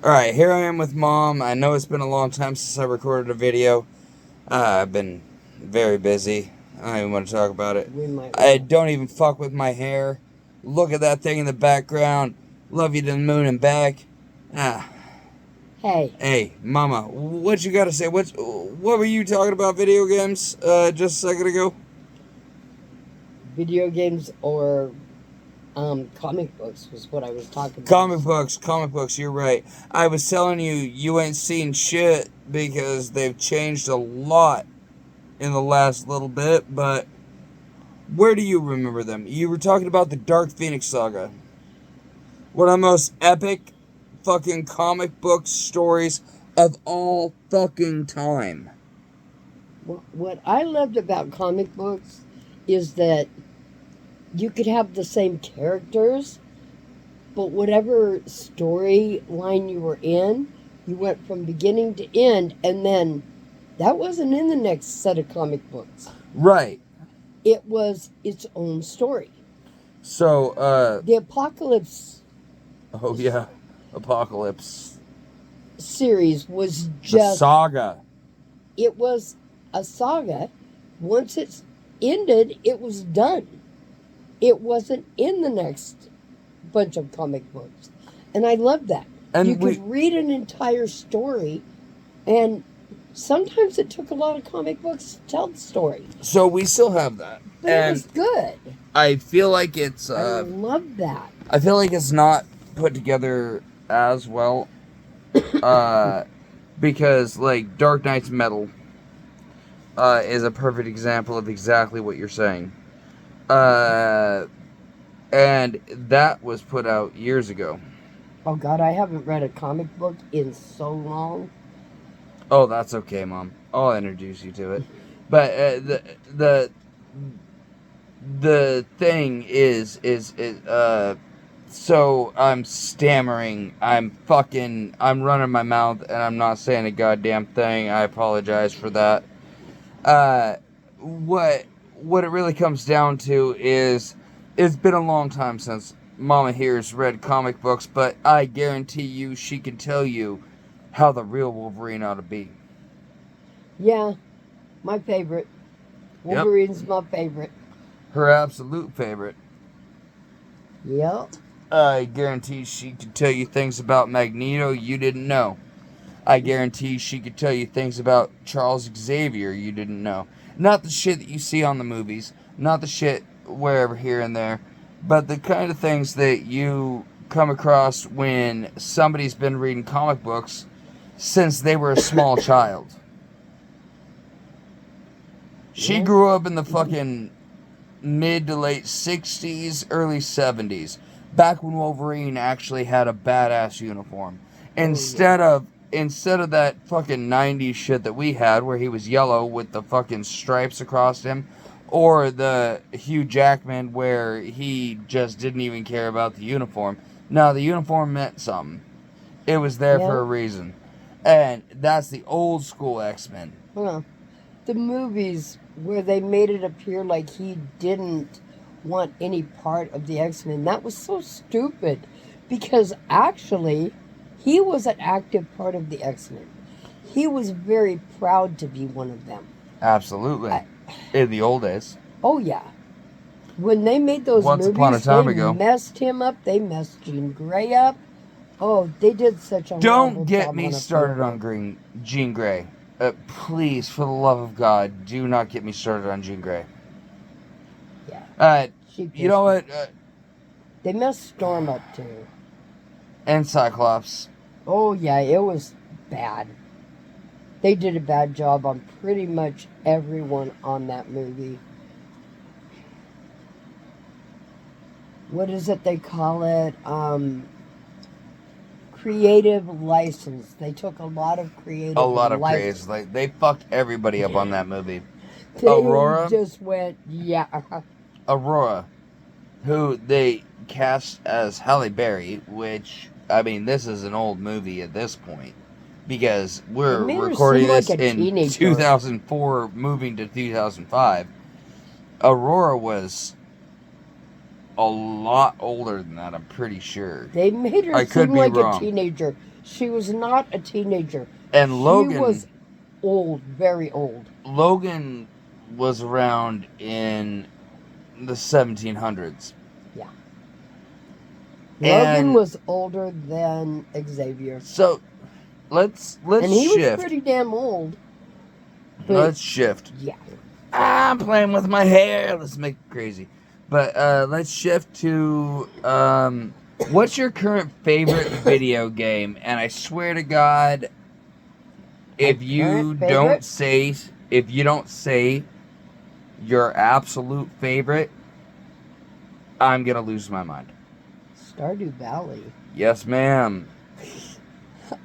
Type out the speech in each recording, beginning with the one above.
Alright, here I am with Mom. I know it's been a long time since I recorded a video. I've been very busy. I don't even want to talk about it. We might I want. don't even fuck with my hair. Look at that thing in the background. Love you to the moon and back. Ah, Hey, hey, Mama, what you gotta say? What were you talking about video games just a second ago? video games or comic books was what I was talking about. Comic books, you're right. I was telling you, you ain't seen shit because they've changed a lot in the last little bit, but where do you remember them? You were talking about the Dark Phoenix saga. One of the most epic fucking comic book stories of all fucking time. What I loved about comic books is that you could have the same characters, but whatever storyline you were in, you went from beginning to end, and then that wasn't in the next set of comic books. Right. It was its own story. So, The Apocalypse oh yeah, Apocalypse. series was The just, saga. it was a saga. Once it's ended, it was done. It wasn't in the next bunch of comic books. And I love that. And you could read an entire story, and sometimes it took a lot of comic books to tell the story. So we still have that. But and it was good. I feel like it's I love that. I feel like it's not put together as well. Because like Dark Knight's Metal is a perfect example of exactly what you're saying. And that was put out years ago. Oh God, I haven't read a comic book in so long. Oh, that's okay, Mom. I'll introduce you to it. But the thing is so I'm stammering. I'm running my mouth and I'm not saying a goddamn thing. I apologize for that. What it really comes down to is it's been a long time since Mama here's read comic books, but I guarantee you she can tell you how the real Wolverine ought to be. Yeah, my favorite. Wolverine's my favorite. Her absolute favorite. Yep. I guarantee she could tell you things about Magneto you didn't know. I guarantee she could tell you things about Charles Xavier you didn't know. Not the shit that you see on the movies, not the shit wherever here and there, but the kind of things that you come across when somebody's been reading comic books since they were a small child. She grew up in the fucking mid to late 60s, early 70s, back when Wolverine actually had a badass uniform. Instead of that fucking 90s shit that we had where he was yellow with the fucking stripes across him, or the Hugh Jackman where he just didn't even care about the uniform. No, the uniform meant something. It was there for a reason. And that's the old school X-Men. Well, the movies where they made it appear like he didn't want any part of the X-Men, that was so stupid. Because actually, he was an active part of the X-Men. He was very proud to be one of them. Absolutely. In the old days. Oh, yeah. When they made those Once movies, upon a time they ago. messed him up. They messed Jean Grey up. Oh, they did such a Don't get job me on started on Jean Grey. Please, for the love of God, do not get me started on Jean Grey. Yeah. You know what? They messed Storm up too. And Cyclops. Oh yeah, it was bad. They did a bad job on pretty much everyone on that movie. What is it they call it? Creative license. They took a lot of creative license. Like, they fucked everybody up on that movie. They Aurora just went, yeah. Aurora, who they cast as Halle Berry, which, I mean, this is an old movie at this point. Because we're recording this in 2004, moving to 2005. Aurora was a lot older than that, I'm pretty sure. They made her seem like a teenager. She was not a teenager. And Logan She was old, very old. Logan was around in the 1700s. Yeah. Logan And was older than Xavier. so let's And he was shift. pretty damn old. But Let's shift. yeah. I'm playing with my hair. Let's make it crazy. But let's shift to what's your current favorite video game? And I swear to God, if you don't say your absolute favorite, I'm gonna lose my mind. Stardew Valley. Yes, ma'am.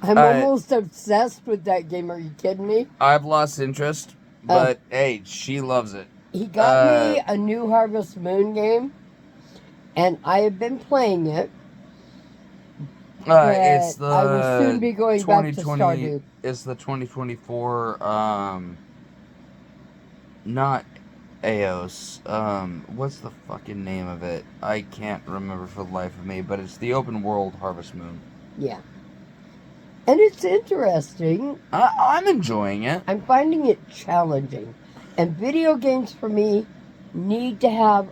I'm almost obsessed with that game. Are you kidding me? I've lost interest, but hey, she loves it. He got me a new Harvest Moon game, and I have been playing it. It's the I will soon be going back to 2020. Stardew. It's the 2024. Not Eos. What's the fucking name of it? I can't remember for the life of me. But it's the open world Harvest Moon. Yeah. And it's interesting. I'm enjoying it. I'm finding it challenging. And video games for me need to have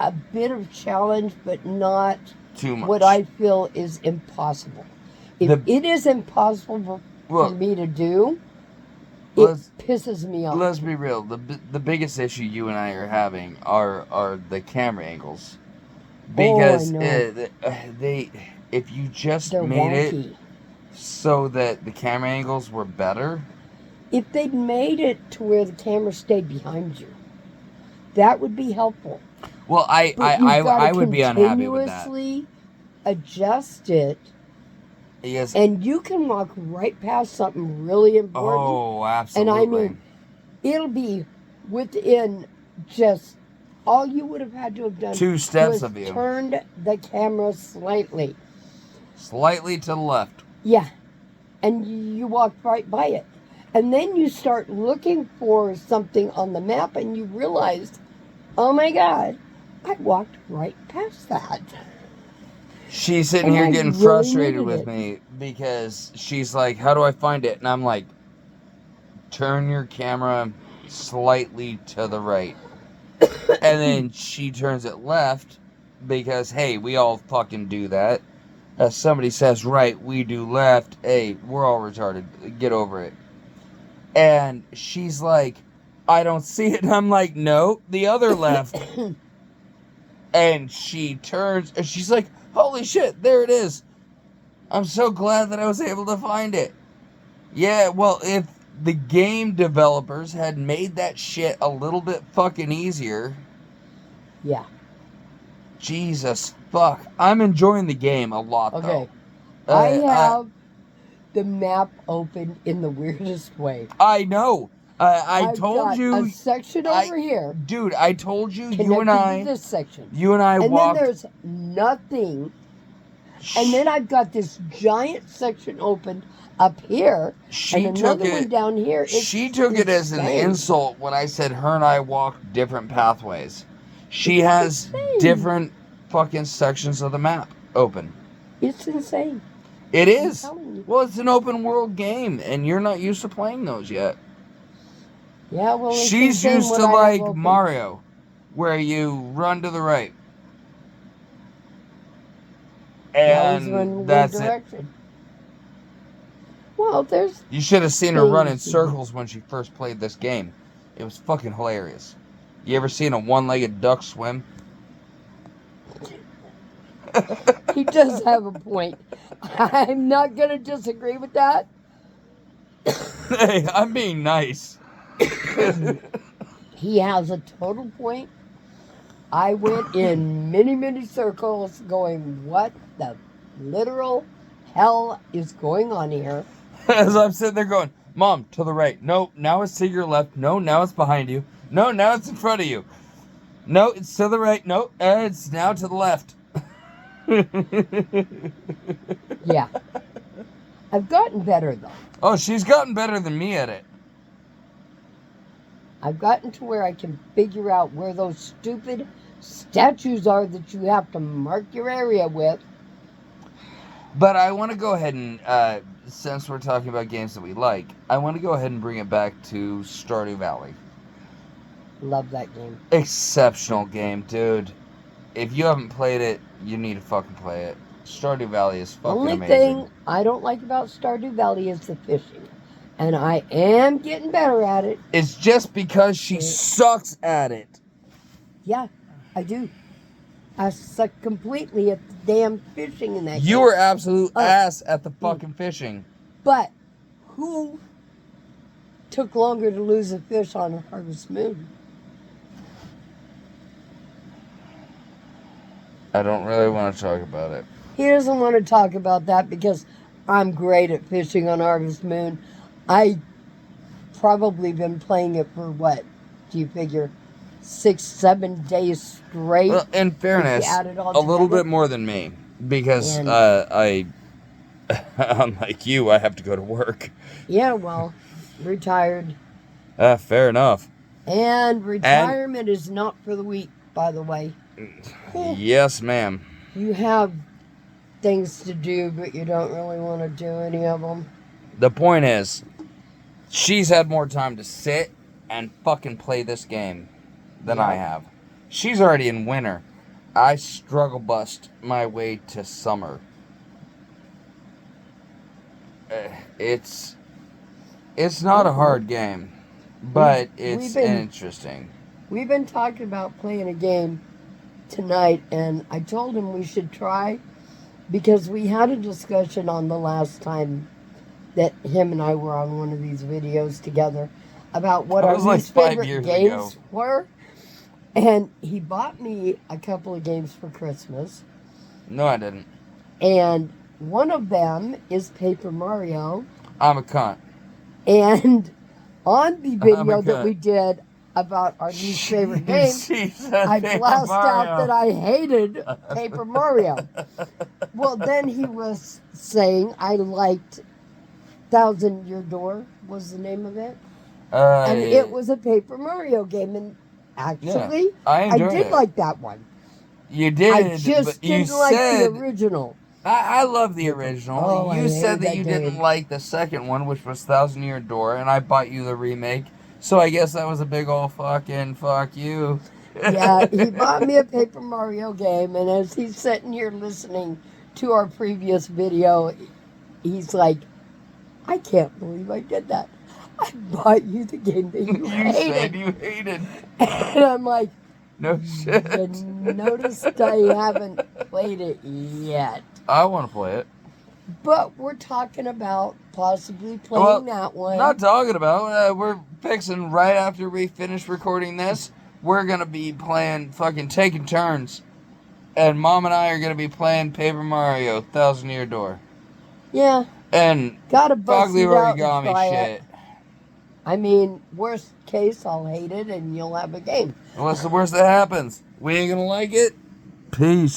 a bit of challenge, but not Too much. what I feel is impossible. If it is impossible for me to do, it pisses me off. Let's be real. The biggest issue you and I are having are the camera angles. Because if you just They're made wonky. it so that the camera angles were better. If they'd made it to where the camera stayed behind you, that would be helpful. Well, I would be unhappy with that. Continuously adjust it. Yes. And you can walk right past something really important. Oh, absolutely. And I mean, it'll be within just all you would have had to have done. 2 steps was of you. Turned the camera slightly. Slightly to the left. Yeah. And you walked right by it. And then you start looking for something on the map and you realize, oh my God, I walked right past that. She's sitting here getting frustrated with me because she's like, how do I find it? And I'm like, turn your camera slightly to the right. And then she turns it left because, hey, we all fucking do that. As somebody says right, we do left. Hey, we're all retarded. Get over it. And she's like, I don't see it. And I'm like, no, the other left. And she turns, and she's like, holy shit, there it is. I'm so glad that I was able to find it. Yeah, well, if the game developers had made that shit a little bit fucking easier. Yeah. Jesus fuck. I'm enjoying the game a lot, though. I have the map open in the weirdest way. I know. I told got you. A section over here. Dude, I told you. You and I. This section. You and I walked. And then there's nothing. And then I've got this giant section open up here. And another one down here. She took it as an insult when I said her and I walked different pathways. She has different fucking sections of the map open. It's insane. It is. Well, it's an open world game, and you're not used to playing those yet. Yeah, well, she's used to like Mario, where you run to the right. And that's it. Well, there's... You should have seen her run in circles when she first played this game. It was fucking hilarious. You ever seen a one-legged duck swim? He does have a point. I'm not going to disagree with that. Hey, I'm being nice. He has a total point. I went in many, many circles going, what the literal hell is going on here? As I'm sitting there going, Mom, to the right. No, now it's to your left. No, now it's behind you. No, now it's in front of you. No, it's to the right. No, it's now to the left. Yeah. I've gotten better, though. Oh, she's gotten better than me at it. I've gotten to where I can figure out where those stupid statues are that you have to mark your area with. But I want to go ahead and, since we're talking about games that we like, I want to go ahead and bring it back to Stardew Valley. Love that game. Exceptional game, dude. If you haven't played it, you need to fucking play it. Stardew Valley is fucking Only amazing. thing I don't like about Stardew Valley is the fishing. And I am getting better at it. It's just because she sucks at it. Yeah, I do. I suck completely at the damn fishing in that game. You were absolute ass at the fucking fishing. But who took longer to lose a fish on Harvest Moon? I don't really want to talk about it. He doesn't want to talk about that because I'm great at fishing on Harvest Moon. I probably been playing it for what? Do you figure 6-7 days straight? Well, in fairness, a little bit more than me. Because unlike you, I have to go to work. Yeah, well, retired. Fair enough. And retirement is not for the weak, by the way. Yes, ma'am. You have things to do, but you don't really want to do any of them. The point is, she's had more time to sit and fucking play this game than I have. She's already in winter. I struggle bust my way to summer. It's not a hard game, but it's interesting. We've been talking about playing a game tonight, and I told him we should try because we had a discussion on the last time that him and I were on one of these videos together about what our least favorite games were. And he bought me a couple of games for Christmas. No, I didn't. And one of them is Paper Mario. I'm a cunt. And on the video that we did about our least favorite games, I blast out that I hated Paper Mario. Well, then he was saying I liked Thousand Year Door was the name of it. And it was a Paper Mario game. And actually, I did like that one. You did. I just didn't like the original. I love the original. Oh, you said that you didn't like the second one, which was Thousand Year Door, and I bought you the remake. So I guess that was a big old fucking fuck you. Yeah, he bought me a Paper Mario game, and as he's sitting here listening to our previous video, he's like, I can't believe I did that. I bought you the game that you hated. You said you hated. And I'm like, no shit. You noticed I haven't played it yet. I want to play it. But we're talking about possibly playing that one. Not talking about. We're fixing right after we finish recording this. We're going to be playing, fucking taking turns. And Mom and I are going to be playing Paper Mario, Thousand Year Door. Yeah. And gotta bust Fogly it out Origami and try shit. It. I mean, worst case, I'll hate it and you'll have a game. What's the worst that happens? We ain't going to like it? Peace.